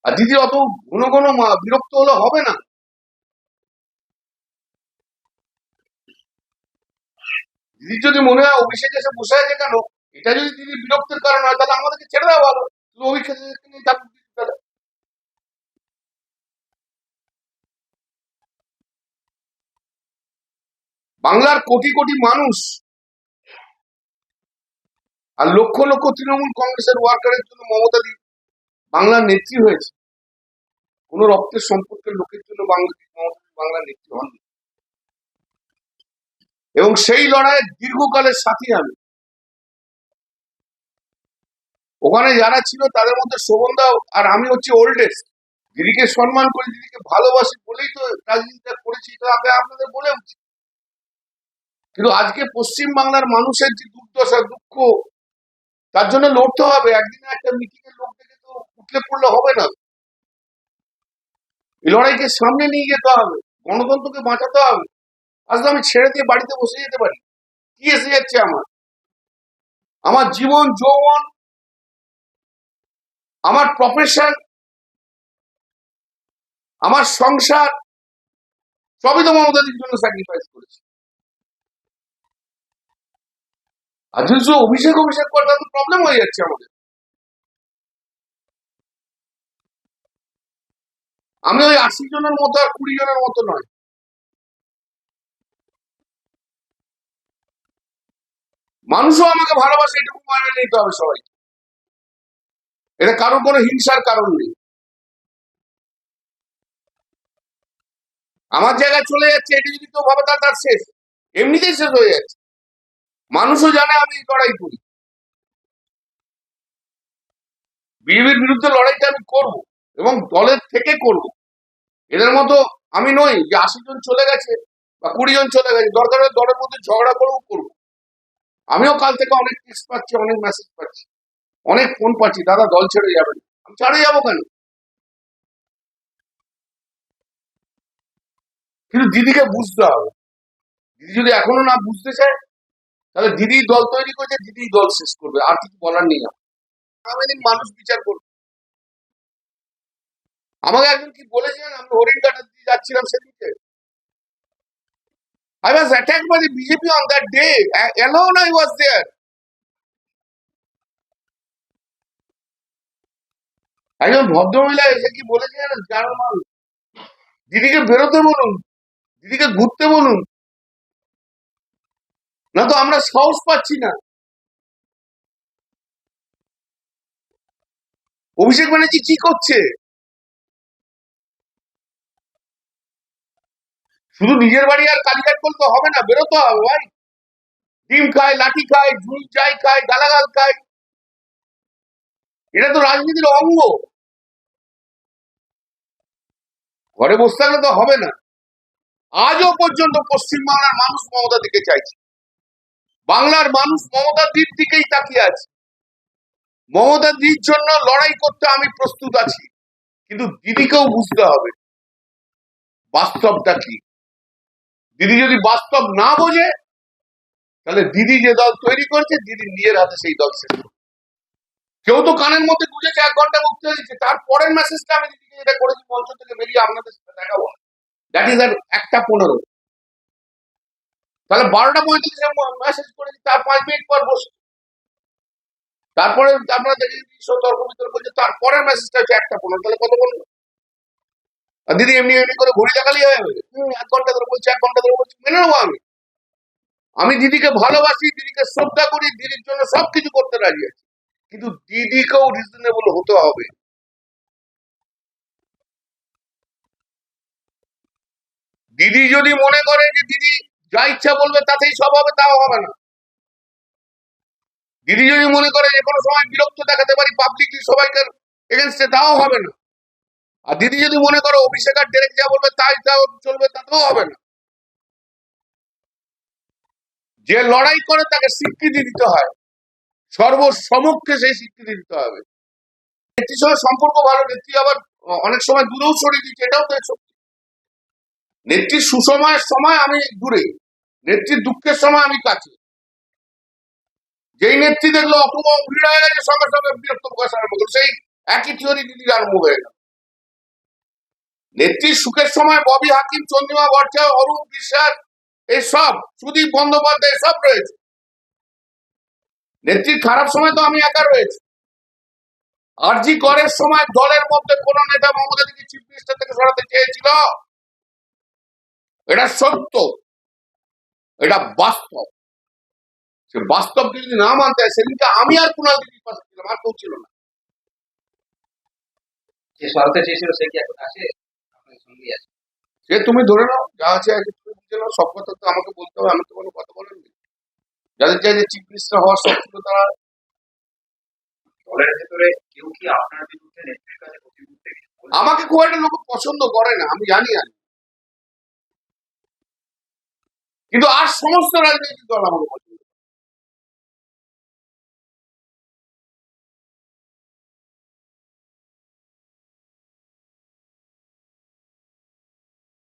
আর দিদি অত ঘন ঘন বিরক্ত হলে হবে না। দিদির যদি মনে হয় অভিষেক এসে বসে আছে কেন, এটা যদি দিদি বিরক্তের কারণ হয়, তাহলে আমাদেরকে ছেড়ে দেওয়া ভালো। অভিষেক নিয়ে থাকুক। বাংলার কোটি কোটি মানুষ আর লক্ষ লক্ষ তৃণমূল কংগ্রেসের ওয়ার্কারের জন্য মমতা দি বাংলার নেত্রী হয়েছে। কোন রক্তের সম্পর্কের লোকের জন্য বাংলার নেত্রী হননি। এবং সেই লড়াইয়ের দীর্ঘকালের সাথী আমি। ওখানে যারা ছিল তাদের মধ্যে শোভনদা আর আমি হচ্ছে ওল্ডেস্ট। দিদিকে সম্মান করি, দিদিকে ভালোবাসি বলেই তো রাজনীতিটা করেছি, তো আমি আপনাদের বলে উচিত। কিন্তু আজকে পশ্চিম বাংলার মানুষের যে দুর্দশা, দুঃখ, তার জন্য লড়তে হবে। একদিনে একটা মিটিং এর লোক থেকে তো উঠলে পড়লে হবে না। এই লড়াইকে সামনে নিয়ে যেতে হবে, গণতন্ত্রকে বাঁচাতে হবে। আজ আমি ছেড়ে দিয়ে বাড়িতে বসে যেতে পারি, কি এসে যাচ্ছে আমার জীবন যৌবন, আমার প্রফেশন, আমার সংসার, সবই তো মমতাদির জন্য স্যাক্রিফাইস করেছি। আর যদি অভিষেক করে তাহলে প্রবলেম হয়ে যাচ্ছে আমাদের। আমি ওই 80 জনের মতো আর 20 জনের মতো নয়। মানুষও আমাকে ভালোবাসে, এটুকু মানে নিতে হবে সবাই। এটা কারোর কোনো হিংসার কারণ নেই। আমার জায়গায় চলে যাচ্ছে, এটি যদি কেউ ভাবে তার শেষ, এমনিতেই শেষ হয়ে যাচ্ছে। মানুষও জানে আমি লড়াই করি, বিজেপির বিরুদ্ধে লড়াইটা আমি করব এবং দলের থেকে করব। এদের মতো আমি নই যে 80 জন চলে গেছে বা 20 জন চলে গেছে, দরকার হলে দলের মধ্যে ঝগড়া করেও করবো। আমিও কাল থেকে অনেক টেক্সট পাচ্ছি, অনেক মেসেজ পাচ্ছি, অনেক ফোন পাচ্ছি, দাদা দল ছেড়ে যাবেন। আমি ছেড়ে যাবো কেন? কিন্তু দিদিকে বুঝতে হবে। দিদি যদি এখনো না বুঝতে চায়, তাহলে দিদি দল তৈরি করেছে, দিদি দল শেষ করবে, আর কিছু বলার নেই। আগামী দিন মানুষ বিচার করবে। আমাকে একজন কি বলেছিলেন, আমি হরিণঘাটা দিয়ে যাচ্ছিলাম সেদিকে, I was attacked by the BJP on that day. Alone I was there. একজন ভদ্রমহিলা এসে কি বলেছিলেন, যার মানুষ, দিদিকে বেরোতে বলুন, দিদিকে ঘুরতে বলুন, না তো আমরা সাহস পাচ্ছি না। অভিষেক ব্যানার্জি কি করছে? শুধু নিজের বাড়ি আর কালীঘাট বলতে হবে না, বেরোতে হবে ভাই। ডিম খায়, লাঠি খায়, ঝুল যাই খায়, গালাগাল খায়, এটা তো রাজনীতির অঙ্গ। ঘরে বসে থাকলে তো হবে না। আজও পর্যন্ত পশ্চিমবাংলার মানুষ মমতা দিকে চাইছে, বাংলার মানুষ মমতা দির দিকেই তাকিয়ে আছে। মমতা দির জন্য লড়াই করতে আমি প্রস্তুত আছি, কিন্তু দিদিকেও বুঝতে হবে বাস্তবটা কি। দিদি যদি বাস্তব না বোঝে, তাহলে দিদি যে দল তৈরি করছে, দিদি নিজের হাতে সেই দল শেষ করবে। কেউ তো কানের মধ্যে গুঁজেছে 1 ঘন্টা বক্তৃতা দিচ্ছে, তারপরের মেসেজটা আমি দিদিকে যেটা করেছি মঞ্চ থেকে বেরিয়ে আপনাদের সাথে দেখাবো, দ্যাট ইজ আর 1:15। তাহলে 12:35 মেসেজ করেছি, তার 5 মিনিট পর বসে, তারপরে আপনারা দেখে তর্ক বিতর্ক করছে, তারপরের মেসেজটা হচ্ছে 1:15। তাহলে কত বলবো? আর দিদি এমনি এমনি করে ঘড়ি দেখালেই হয়ে যাবে? 1 ঘন্টা ধরে বলছি, 1 ঘন্টা ধরে বলছি, মেনে নেবো আমি? আমি দিদিকে ভালোবাসি, দিদিকে শ্রদ্ধা করি, দিদির জন্য সবকিছু করতে রাজি আছি, কিন্তু দিদিকেও রিজনেবল হতে হবে। দিদি যদি মনে করে যে দিদি যা ইচ্ছা বলবে তাতেই সব হবে, তাও হবে না। দিদি যদি মনে করে যে কোনো সময় বিরক্ত দেখাতে পারি পাবলিকলি সবাইকে এগেনস্টে, তাও হবে না। আর দিদি যদি মনে করে অভিষেক আর ডেরেক যা বলবে তাই তাও চলবে, তাতেও হবে না। যে লড়াই করে তাকে স্বীকৃতি দিতে হয়, সর্বসমক্ষে সেই স্বীকৃতি দিতে হবে। নেত্রীর সঙ্গে সম্পর্ক ভালো, নেত্রী আবার অনেক সময় দূরেও সরিয়ে দিচ্ছে, এটাও তো সত্যি। নেত্রীর সুসময়ের সময় আমি দূরে, নেত্রীর দুঃখের সময় আমি কাছে। যেই নেত্রী দেখলো অপূর্ব ভিড় হয়ে গেছে, সঙ্গে সঙ্গে বিরক্ত প্রকাশ আরম্ভ করলো, সেই একই থিওরি দিদির আরম্ভ হয়ে গেল। নেত্রীর সুখের সময় ববি হাকিম, চন্দ্রিমা ভট্টাচার্য, অরূপ বিশ্বাস, এসব সুদীপ বন্দ্যোপাধ্যায় সব রয়েছে। নেত্রীর খারাপ সময় তো আমি একা রয়েছি। আরজি করের সময় দলের মধ্যে কোন নেতা মমতা দিকে চিফ মিনিস্টার থেকে সরাতে চেয়েছিল? এটা সত্য, এটা বাস্তব। সে বাস্তবকে যদি না মানতে হয়, সেদিনকে আমি আর কুণাল দিদির পাশে ছিলাম, আর কেউ ছিল না। যে সরাতে চেয়েছিল সে কি এখন আছে আপনাদের সঙ্গেই আছে? সে তুমি ধরে নাও, যা আছে আগে তুমি বুঝে নাও। সব কথা তো আমাকে বলতে হবে, আমি তো কোনো কথা বলেননি। যাদের চাই যে চিফ মিনিস্টার হওয়ার শখ ছিল তারা। দলের ভেতরে কেউ কি আপনার বিরুদ্ধে নেত্রীর কাছে প্রতিমুহূর্তে কিছু বলছে? আমাকে খুব একটা লোক পছন্দ করে না, আমি জানি। কিন্তু আর সমস্ত রাজনৈতিক দল আমাকে পছন্দ